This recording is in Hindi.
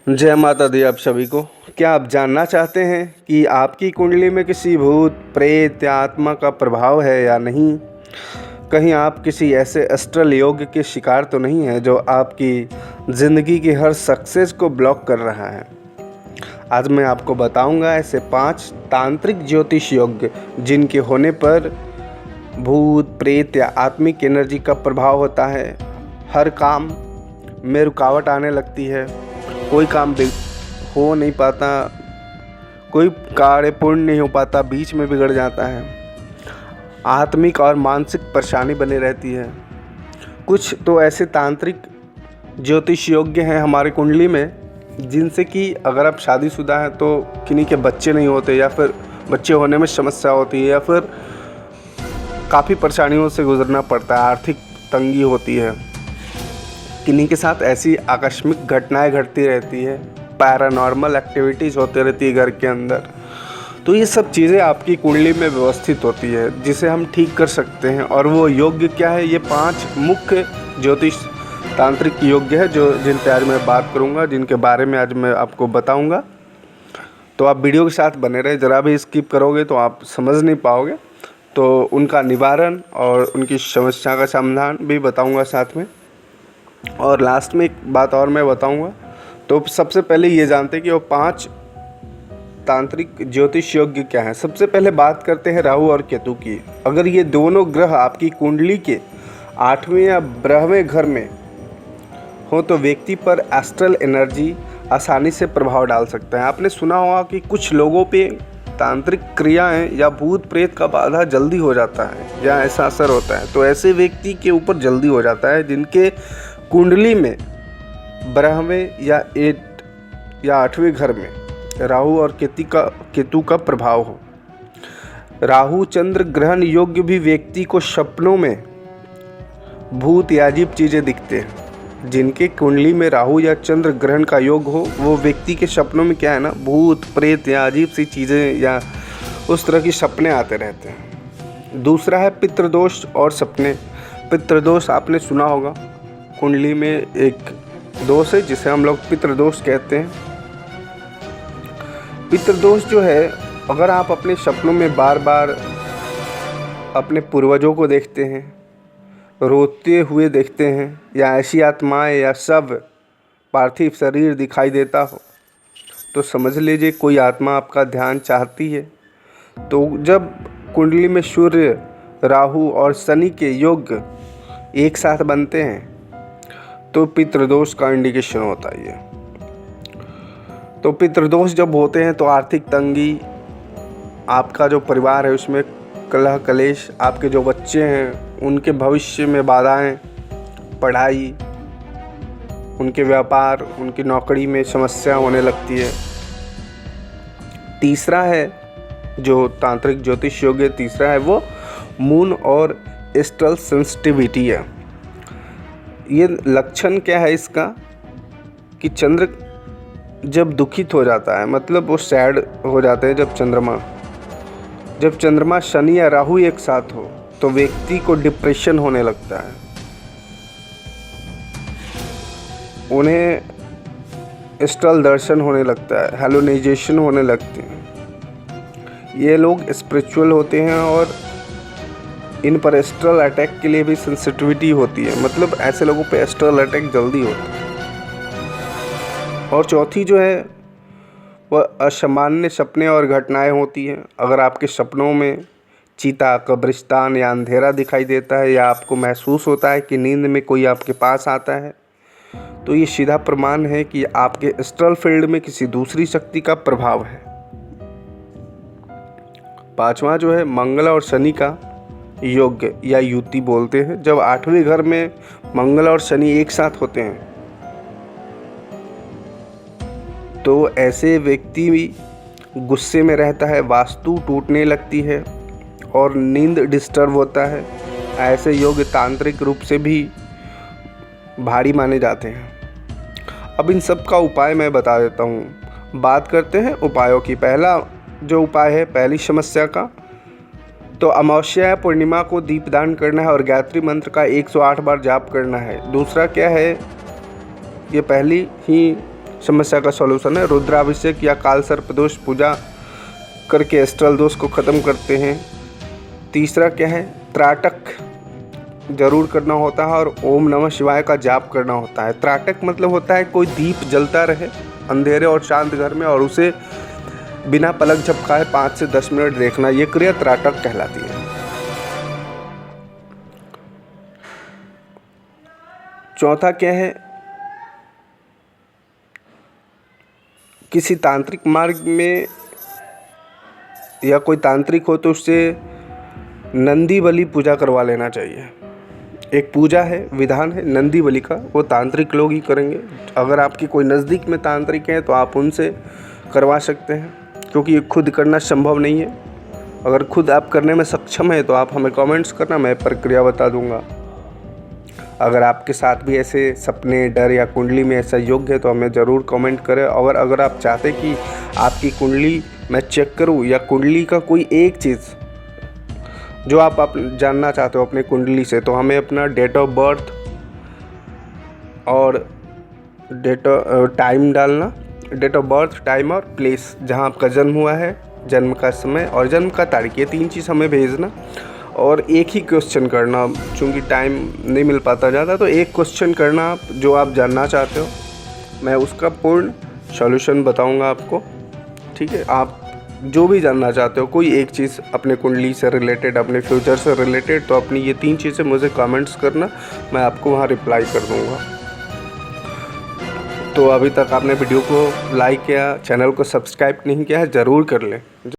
जय माता दी आप सभी को। क्या आप जानना चाहते हैं कि आपकी कुंडली में किसी भूत, प्रेत या आत्मा का प्रभाव है या नहीं? कहीं आप किसी ऐसे एस्ट्रल योग के शिकार तो नहीं है जो आपकी ज़िंदगी की हर सक्सेस को ब्लॉक कर रहा है? आज मैं आपको बताऊंगा ऐसे 5 तांत्रिक ज्योतिष योग जिनके होने पर भूत, प्रेत या आत्मिक एनर्जी का प्रभाव होता है। हर काम में रुकावट आने लगती है, कोई काम हो नहीं पाता, कोई कार्य पूर्ण नहीं हो पाता, बीच में बिगड़ जाता है, आत्मिक और मानसिक परेशानी बनी रहती है। कुछ तो ऐसे तांत्रिक ज्योतिष योग्य हैं हमारी कुंडली में जिनसे कि अगर आप शादीशुदा हैं तो किन्हीं के बच्चे नहीं होते, या फिर बच्चे होने में समस्या होती है, या फिर काफ़ी परेशानियों से गुजरना पड़ता है, आर्थिक तंगी होती है। किन्हीं के साथ ऐसी आकस्मिक घटनाएं घटती रहती है, पैरानॉर्मल एक्टिविटीज़ होती रहती है घर के अंदर। तो ये सब चीज़ें आपकी कुंडली में व्यवस्थित होती है जिसे हम ठीक कर सकते हैं। और वो योग्य क्या है? ये 5 मुख्य ज्योतिष तांत्रिक योग्य है जिन पे आज मैं बात करूँगा, जिनके बारे में आज मैं आपको बताऊँगा। तो आप वीडियो के साथ बने रहे, ज़रा भी स्किप करोगे तो आप समझ नहीं पाओगे। तो उनका निवारण और उनकी समस्या का समाधान भी बताऊँगा साथ में, और लास्ट में एक बात और मैं बताऊंगा। तो सबसे पहले ये जानते हैं कि वो 5 तांत्रिक ज्योतिष योग्य क्या है। सबसे पहले बात करते हैं राहु और केतु की। अगर ये दोनों ग्रह आपकी कुंडली के 8वें या 12वें घर में हो तो व्यक्ति पर एस्ट्रल एनर्जी आसानी से प्रभाव डाल सकता है। आपने सुना होगा कि कुछ लोगों पे तांत्रिक क्रियाएं या भूत प्रेत का बाधा जल्दी हो जाता है या ऐसा असर होता है। तो ऐसे व्यक्ति के ऊपर जल्दी हो जाता है जिनके कुंडली में 12वें या 8वें घर में राहु और केतु का प्रभाव हो। राहु चंद्र ग्रहण योग्य भी व्यक्ति को सपनों में भूत या अजीब चीज़ें दिखते हैं। जिनके कुंडली में राहु या चंद्र ग्रहण का योग हो वो व्यक्ति के सपनों में क्या है ना, भूत प्रेत या अजीब सी चीज़ें या उस तरह की सपने आते रहते हैं। दूसरा है पितृदोष और सपने। पितृदोष आपने सुना होगा, कुंडली में एक दोष है जिसे हम लोग पितृदोष कहते हैं। पितृदोष जो है, अगर आप अपने सपनों में बार बार अपने पूर्वजों को देखते हैं, रोते हुए देखते हैं, या ऐसी आत्माएं या सब पार्थिव शरीर दिखाई देता हो, तो समझ लीजिए कोई आत्मा आपका ध्यान चाहती है। तो जब कुंडली में सूर्य, राहु और शनि के योग एक साथ बनते हैं तो पितृदोष का इंडिकेशन होता है ये। तो पितृदोष जब होते हैं तो आर्थिक तंगी, आपका जो परिवार है उसमें कलह कलेश, आपके जो बच्चे हैं उनके भविष्य में बाधाएं, पढ़ाई, उनके व्यापार, उनकी नौकरी में समस्या होने लगती है। तीसरा है जो तांत्रिक ज्योतिष योग है, तीसरा है वो मून और एस्ट्रल सेंसिटिविटी है। ये लक्षण क्या है इसका कि चंद्र जब दुखित हो जाता है, मतलब वो सैड हो जाते हैं। जब चंद्रमा शनि या राहु एक साथ हो तो व्यक्ति को डिप्रेशन होने लगता है, उन्हें एस्ट्रल दर्शन होने लगता है, हैलुसिनेशन होने लगते हैं। ये लोग स्पिरिचुअल होते हैं और इन पर एस्ट्रल अटैक के लिए भी सेंसिटिविटी होती है, मतलब ऐसे लोगों पे एस्ट्रल अटैक जल्दी होता है। और चौथी जो है वह असामान्य सपने और घटनाएं होती हैं। अगर आपके सपनों में चीता, कब्रिस्तान या अंधेरा दिखाई देता है, या आपको महसूस होता है कि नींद में कोई आपके पास आता है, तो ये सीधा प्रमाण है कि आपके एस्ट्रल फील्ड में किसी दूसरी शक्ति का प्रभाव है। 5वां जो है मंगल और शनि का योग या युति बोलते हैं। जब 8वें घर में मंगल और शनि एक साथ होते हैं तो ऐसे व्यक्ति भी गुस्से में रहता है, वास्तु टूटने लगती है और नींद डिस्टर्ब होता है। ऐसे योग तांत्रिक रूप से भी भारी माने जाते हैं। अब इन सब का उपाय मैं बता देता हूँ। बात करते हैं उपायों की। पहला जो उपाय है, पहली समस्या का, तो अमावस्या या पूर्णिमा को दीपदान करना है और गायत्री मंत्र का 108 बार जाप करना है। दूसरा क्या है, ये पहली ही समस्या का सॉल्यूशन है। रुद्राभिषेक या काल सर्प दोष पूजा करके एस्ट्रल दोष को ख़त्म करते हैं। तीसरा क्या है, त्राटक जरूर करना होता है और ओम नमः शिवाय का जाप करना होता है। त्राटक मतलब होता है कोई दीप जलता रहे अंधेरे और शांत घर में और उसे बिना पलक झपकाए 5 से 10 मिनट देखना, ये क्रिया त्राटक कहलाती है। चौथा क्या है, किसी तांत्रिक मार्ग में या कोई तांत्रिक हो तो उससे नंदी बलि पूजा करवा लेना चाहिए। एक पूजा है, विधान है नंदी बलि का, वो तांत्रिक लोग ही करेंगे। अगर आपकी कोई नज़दीक में तांत्रिक है तो आप उनसे करवा सकते हैं, क्योंकि ये खुद करना संभव नहीं है। अगर खुद आप करने में सक्षम है तो आप हमें कमेंट्स करना, मैं प्रक्रिया बता दूंगा। अगर आपके साथ भी ऐसे सपने, डर या कुंडली में ऐसा योग है तो हमें ज़रूर कमेंट करें। और अगर आप चाहते कि आपकी कुंडली मैं चेक करूं या कुंडली का कोई एक चीज़ जो आप जानना चाहते हो अपने कुंडली से, तो हमें अपना डेट ऑफ बर्थ और टाइम डालना, डेट ऑफ बर्थ, टाइम और प्लेस जहां आपका जन्म हुआ है, जन्म का समय और जन्म का तारीख, ये 3 चीज़ हमें भेजना। और एक ही क्वेश्चन करना, चूँकि टाइम नहीं मिल पाता ज़्यादा, तो एक क्वेश्चन करना आप जो आप जानना चाहते हो, मैं उसका पूर्ण सॉल्यूशन बताऊंगा आपको। ठीक है, आप जो भी जानना चाहते हो, कोई एक चीज़ अपने कुंडली से रिलेटेड, अपने फ्यूचर से रिलेटेड, तो अपनी ये 3 चीज़ें मुझे कमेंट्स करना, मैं आपको वहाँ रिप्लाई कर दूँगा। तो अभी तक आपने वीडियो को लाइक या चैनल को सब्सक्राइब नहीं किया है, ज़रूर कर लें।